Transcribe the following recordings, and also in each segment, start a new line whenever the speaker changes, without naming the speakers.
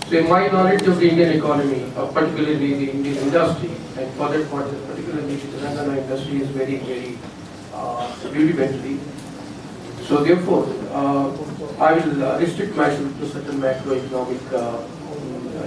So my knowledge of the Indian economy, particularly the Indian industry, and for that part, particularly the Telangana industry is very, very rudimentary. So therefore, I will restrict myself to certain macroeconomic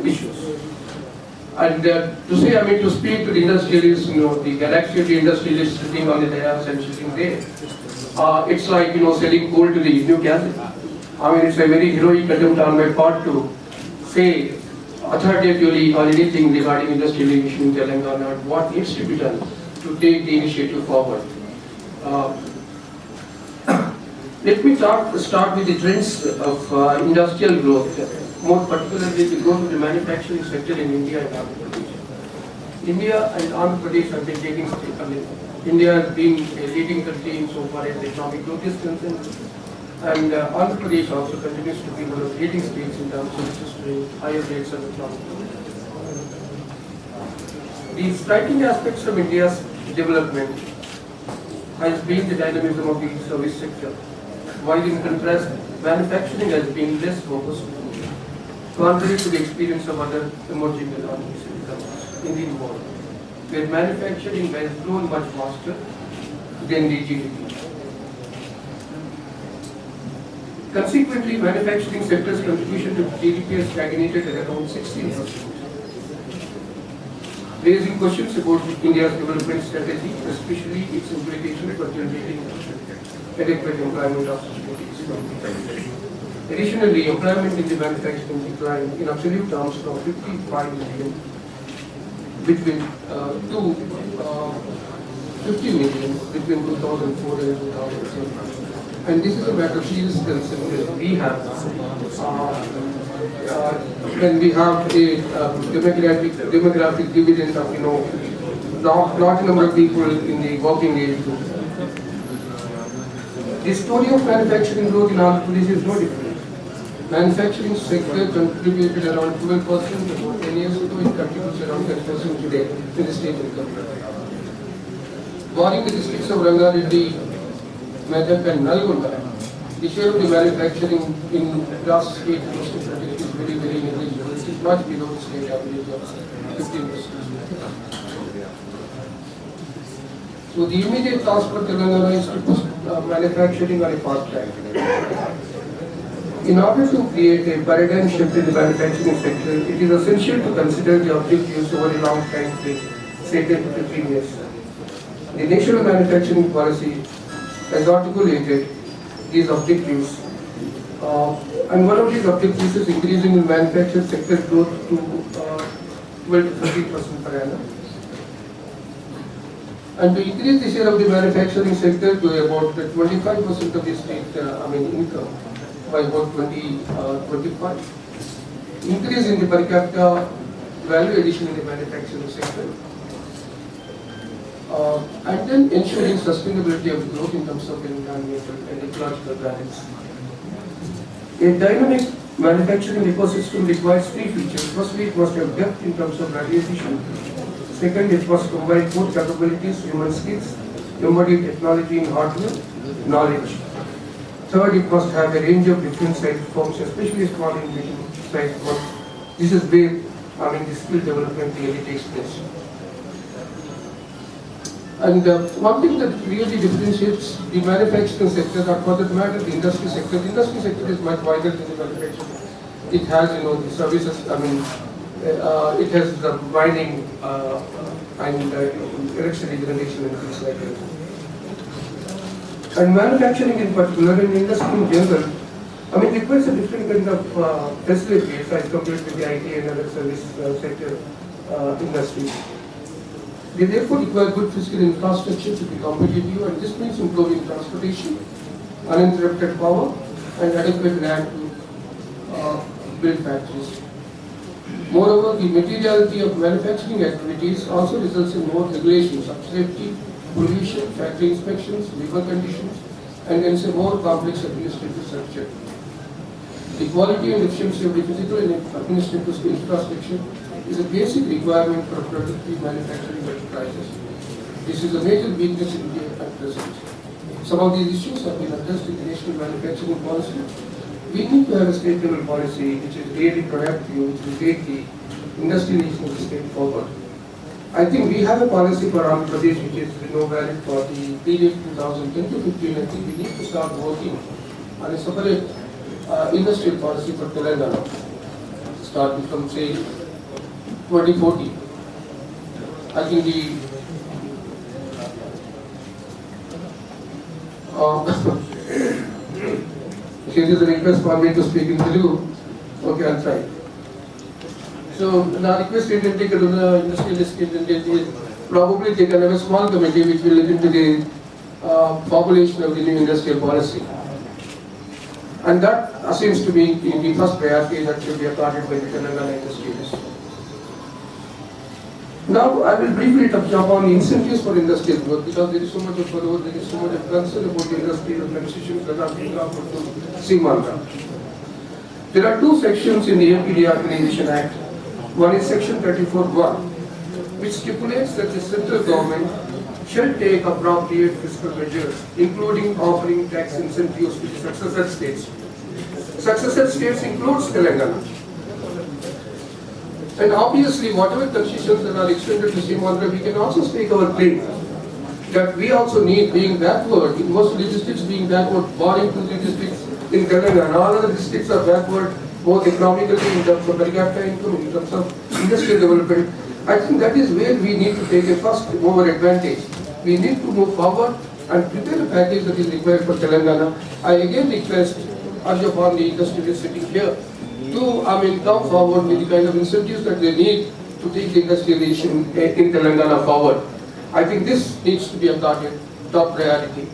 issues. And to say, I mean, to speak to the industrialists, the galaxy of the industrialists sitting on the dais and sitting there, it's like, selling coal to the new Gazette. I mean, it's a very heroic attempt on my part to say authoritatively on anything regarding industrialization in Telangana and what needs to be done to take the initiative forward. Let me start with the trends of industrial growth, more particularly the growth of the manufacturing sector in India and Andhra Pradesh. India and Andhra Pradesh have been taking, India has been a leading country in so far as economic growth is concerned, and Andhra Pradesh also continues to be one of the leading states in terms of registering higher rates of economic growth. The striking aspects of India's development has been the dynamism of the service sector, while in contrast, manufacturing has been less focused, contrary to the experience of other emerging economies in the world, where manufacturing has grown much faster than the GDP. Consequently, manufacturing sector's contribution to GDP has stagnated at around 16%, raising questions about India's development strategy, especially its implications for generating adequate employment opportunities. Additionally, employment in the manufacturing declined in absolute terms from 55 million between 50 million between 2004 and 2007. And this is a matter of serious concern that we have when we have a demographic dividend of large number of people in the working age group. The story of manufacturing growth in Andhra Pradesh is no different. Manufacturing sector contributed around 12% about 10 years ago. It contributes around 10% today in the state income. Barring the districts of Rangareddy, Medak and Nalgonda, the share of the manufacturing in last state is very, very negligible. It is much below the state average of 15%. So the immediate task for Telangana is to put manufacturing on a fast track. In order to create a paradigm shift in the manufacturing sector, it is essential to consider the objectives over a long time frame, say 10 to 15 years. The National Manufacturing Policy has articulated these objectives, and one of these objectives is increasing the manufacturing sector growth to 12 to 13% per annum, and to increase the share of the manufacturing sector to about 25% of the state income by about 2025. Increase in the per capita value addition in the manufacturing sector. And then ensuring sustainability of the growth in terms of environmental and ecological balance. A dynamic manufacturing ecosystem requires three features. Firstly, it must have depth in terms of value addition. Second, it must combine both capabilities, human skills, embodied technology and hardware, knowledge. Third, it must have a range of different sized firms, especially small and medium sized firms. This is where the skill development really takes place. And one thing that really differentiates the manufacturing sector, or for that matter, the industry sector. The industry sector is much wider than the manufacturing. It has, the services. It has the mining and electricity generation and things like that. And manufacturing in particular, and industry in general, requires a different kind of facilities as compared to the IT and other service sector industries. They therefore require good physical infrastructure to be competitive, and this means improving transportation, uninterrupted power, and adequate land to build factories. Moreover, the materiality of manufacturing activities also results in more regulations of safety, pollution, factory inspections, labor conditions, and hence a more complex administrative structure. The quality and efficiency of the physical and administrative infrastructure is a basic requirement for productive manufacturing enterprises. This is a major weakness in India at present. Some of these issues have been addressed in the National Manufacturing Policy, we need to have a state level policy which is really proactive, which will take the industrialization of the state forward. I think we have a policy for Andhra Pradesh which is valid for the period 2010 to 15. I think we need to start working on a separate industrial policy for Telangana, starting from say 2014. I think the here is a request for me to speak in Telugu. Okay, I'll try. So, the request in the industrialist is probably they can have a small committee which will look into the population of the new industrial policy. And that seems to be the first priority that should be accorded by the Telangana industrialists. Now, I will briefly touch upon the incentives for industrial growth because there is so much of growth, there is so much of concern about the industrial organizations that are being offered to Seemandhra. There are two sections in the AP Reorganization Act. One is Section 34(1), which stipulates that the central government shall take appropriate fiscal measures, including offering tax incentives to the successor states. Successor states includes Telangana. And obviously, whatever concessions that are extended to Seemandhra, we can also stake our claim that we also need, being backward, in most districts being backward, barring 2-3 districts in Telangana. All other districts are backward, both economically, in terms of per capita income, in terms of industrial development. I think that is where we need to take a first mover advantage. We need to move forward and prepare a package that is required for Telangana. I again request, urge upon the industrialists sitting here, to come forward with the kind of incentives that they need to take the industrialization in Telangana forward. I think this needs to be a target, top priority.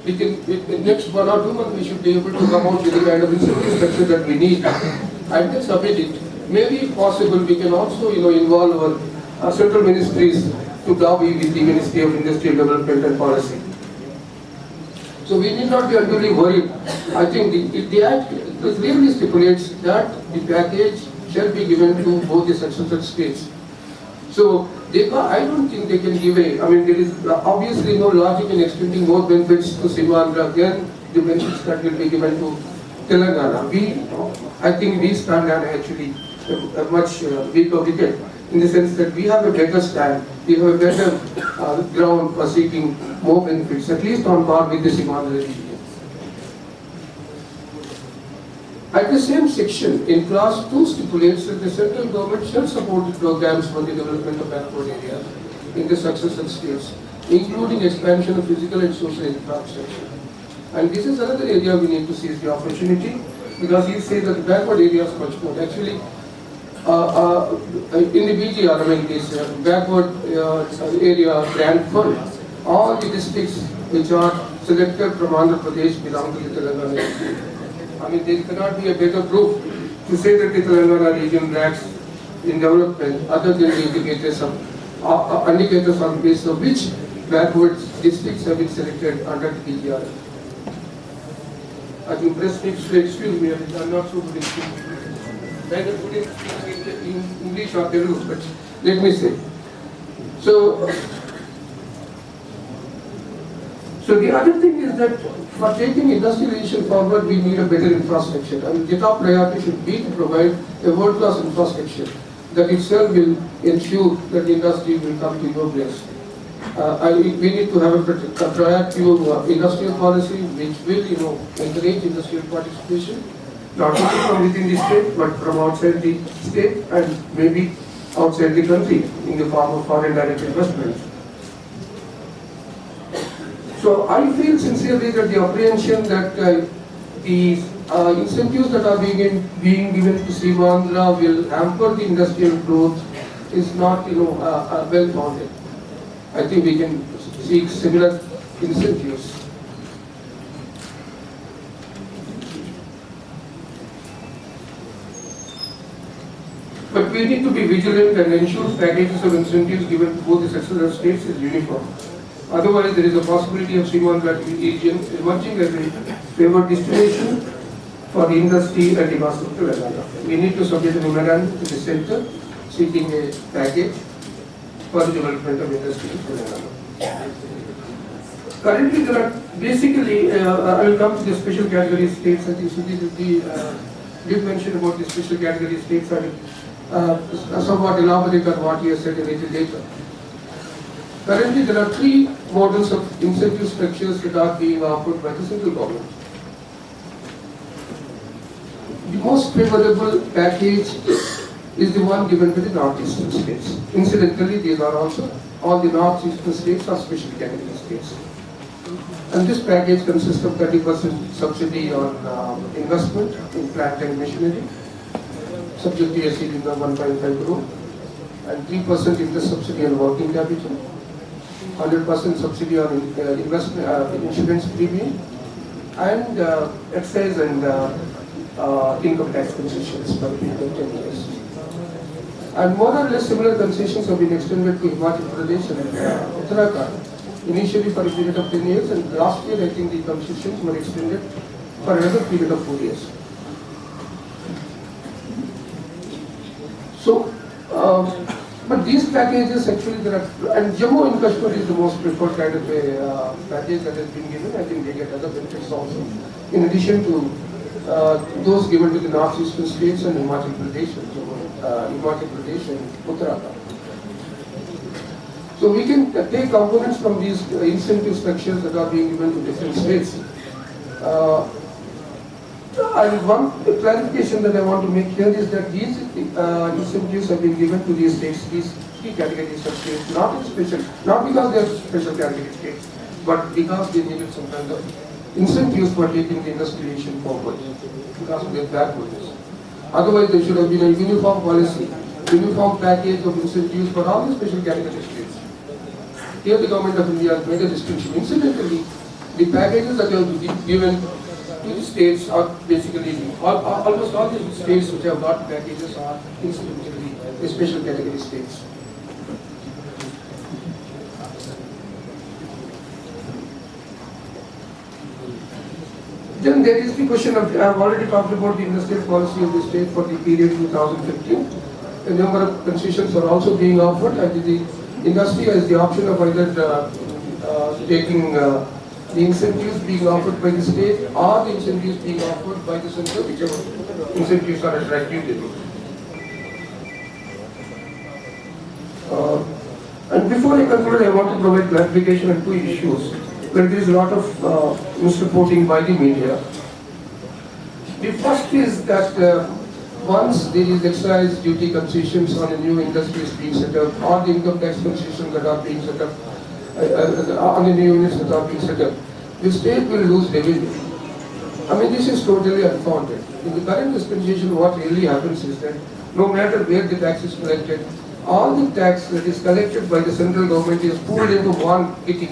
In the next 1 or 2 months, we should be able to come out with the kind of incentive structure that we need and then submit it. Maybe if possible, we can also involve our central ministries to lobby with the Ministry of Industrial Development and Policy. So we need not be unduly worried. I think the Act clearly stipulates that the package shall be given to both the successor states. So I don't think they can give a, there is obviously no logic in extending more benefits to Seemandhra than the benefits that will be given to Telangana. I think we stand on actually a much weaker wicket in the sense that we have a better stand, we have a better ground for seeking more benefits, at least on par with the Seemandhra region. At the same section, in clause 2 stipulates that the central government shall support the programs for the development of backward areas in the successor states, including expansion of physical and social infrastructure. And this is another area we need to seize the opportunity because you say that the backward areas much more. Actually, in the BGR, this backward area grant fund, all the districts which are selected from Andhra Pradesh belong to the Telangana region. There cannot be a better proof to say that the Telangana region lacks in development other than the indicators on the basis of which backward districts have been selected under the BGR. I think press needs to excuse me, I'm not so good in speaking. Neither good in English or Telugu, but let me say. So the other thing is that for taking industrialization forward, we need a better infrastructure. The top priority should be to provide a world-class infrastructure that itself will ensure that the industry will come to your place. We need to have a proactive industrial policy which will, encourage industrial participation, not only from within the state, but from outside the state and maybe outside the country in the form of foreign direct investments. So I feel sincerely that the apprehension that the incentives that are being given to Seemandhra will hamper the industrial growth is not, well founded. I think we can seek similar incentives. But we need to be vigilant and ensure packages of incentives given to both the successor states is uniform. Otherwise, there is a possibility of Seemandhra region emerging as a favored destination for the industry and the mass of Telangana. We need to submit a memorandum to the center seeking a package for the development of industry in Telangana. Currently, there are basically, I will come to the special category states. I think Sudhi did mention about the special category states. I will somewhat elaborate on what he has said a little later. Currently, there are three models of incentive structures that are being offered by the central government. The most favorable package is the one given to the northeastern states. Incidentally, these are also all the northeastern states are special category states. And this package consists of 30% subsidy on investment in plant and machinery, subject to a ceiling of 1.5 crore, and 3% interest subsidy on working capital, 100% subsidy on investment insurance premium, and excise and income tax concessions for a period of 10 years. And more or less similar concessions have been extended to Himachal Pradesh and Uttarakhand, initially for a period of 10 years, and last year I think the concessions were extended for another period of 4 years. So, but these packages actually there are, and Jammu and Kashmir is the most preferred kind of a package that has been given. I think they get other benefits also, in addition to those given to the northeastern states and Himachal Pradesh and Uttarakhand. So we can take components from these incentive structures that are being given to different states. And one clarification that I want to make here is that these incentives have been given to these states, these three categories of states, not because they are special category states, but because they needed some kind of incentives for taking the industrialization forward, because of their backwardness. Otherwise, there should have been a uniform policy, uniform package of incentives for all the special category states. Here the government of India has made a distinction. Incidentally, the packages that have been given to the states are basically, almost all the states which have got packages are incidentally the special category states. Then there is the question of, I have already talked about the industrial policy of the state for the period 2015. A number of concessions are also being offered, and the industry has the option of either taking the incentives being offered by the state or the incentives being offered by the center, whichever incentives are attractive to them. And before I conclude, I want to provide clarification on two issues where there is a lot of misreporting by the media. The first is that once there is excise duty concessions on a new industry is being set up, or the income tax concessions that are being set up, on the new units that are being set up, the state will lose revenue. I mean, this is totally unfounded. In the current dispensation, what really happens is that no matter where the tax is collected, all the tax that is collected by the central government is pooled into one kitty.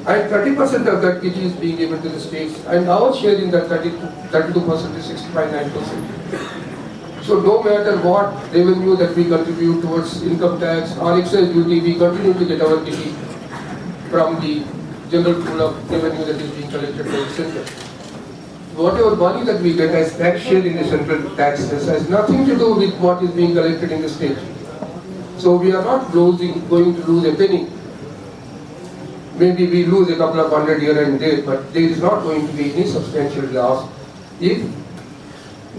And 30% of that kitty is being given to the states, and our share in that 32% is 65-9%. So no matter what revenue that we contribute towards income tax or excise duty, we continue to get our kitty from the general pool of revenue that is being collected by the center. Whatever money that we get as tax share in the central taxes has nothing to do with what is being collected in the state. So we are not going to lose a penny. Maybe we lose a couple of hundred here and there, but there is not going to be any substantial loss if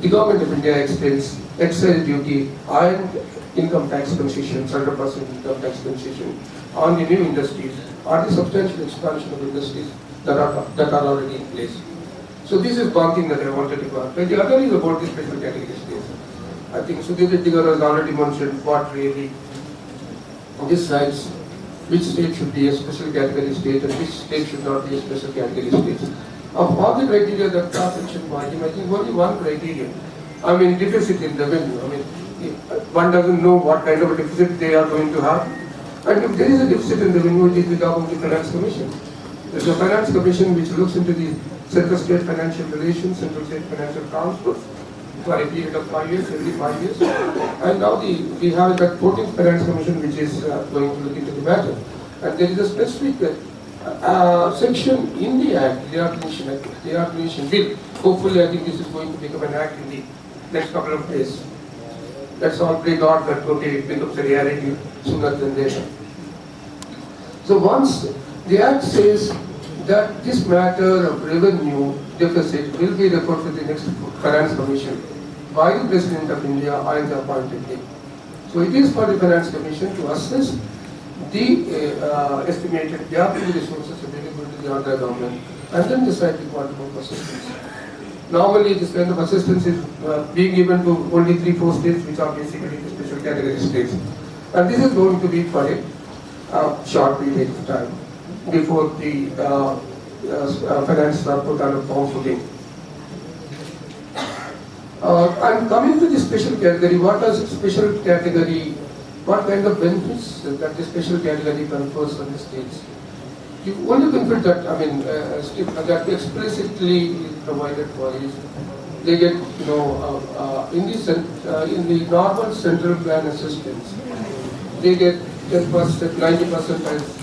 the government of India extends excise duty and income tax concessions, 100% income tax concession on the new industries or the substantial expansion of industries that are already in place. So this is one thing that I wanted to clarify. The other is about the special category states. I think Sudhir Reddy has already mentioned what really decides which state should be a special category state and which state should not be a special category state. Of all the criteria that are mentioned by him, I think only one criterion, I mean deficit in revenue. I mean, one doesn't know what kind of a deficit they are going to have. And if there is a deficit in revenue, it is the job of the Finance Commission. There's a Finance Commission which looks into the central state financial relations, central state financial transfers for a period of 5 years, every 5 years. And now we have that 14th Finance Commission which is going to look into the matter. And there is a specific section in the Act, the Reorganization Bill. Hopefully, I think this is going to become an Act in the next couple of days. Let's all pray God that it becomes a reality sooner than later. So once The Act says that this matter of revenue deficit will be referred to the next Finance Commission by the President of India and the appointed day. So it is for the Finance Commission to assess the estimated gap in resources available to the Andhra government and then decide the quantum of assistance. Normally, this kind of assistance is being given to only 3-4 states, which are basically the special category states. And this is going to be for a short period of time before the finance are put on a firm footing. And coming to the special category, what does special category, what kind of benefits that the special category confers on the states? The only benefit that, that explicitly is provided for is they get, in the normal central plan assistance, they get 10%, 90% as